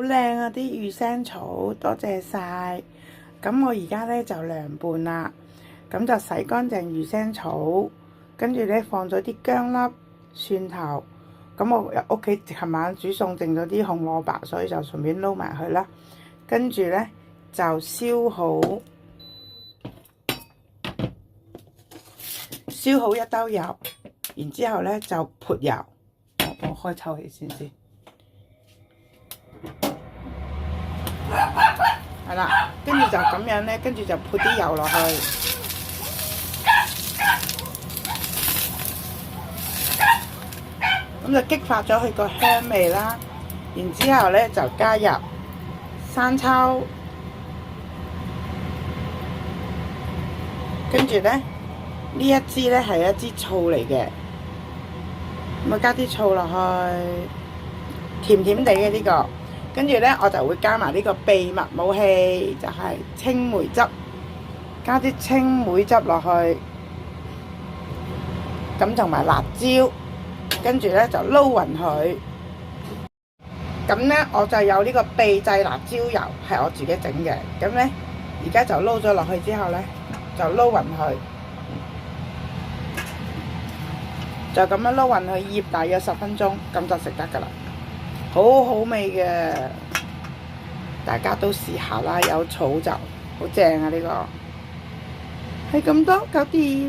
靚啊啲魚腥草，多謝晒。咁我而家咧就涼拌啦，咁就洗乾淨魚腥草，跟住咧放咗啲薑粒、蒜頭。咁我屋企琴晚煮餸剩咗啲紅蘿蔔，所以就順便撈埋佢啦。跟住咧就燒好一兜油，然之後咧就潑油。我開抽氣先。係啦，跟住就咁樣咧，跟住就潑啲油落去，咁就激發咗佢個香味啦。然之後咧就加入生抽，跟住咧呢一支咧係一支醋嚟嘅，咁啊加啲醋落去，甜甜地嘅呢個。跟住咧，我就會加埋呢個秘密武器，就係青梅汁，加啲青梅汁落去，咁同埋辣椒，跟住咧就撈勻佢。咁咧我就有呢個秘製辣椒油，係我自己整嘅。咁咧而家就撈咗落去之後咧，就撈勻佢，就咁樣撈勻佢，醃大約10分鐘，咁就食得㗎啦。好好味嘅，大家都試下啦！有草就好正啊！呢個係咁多，搞掂。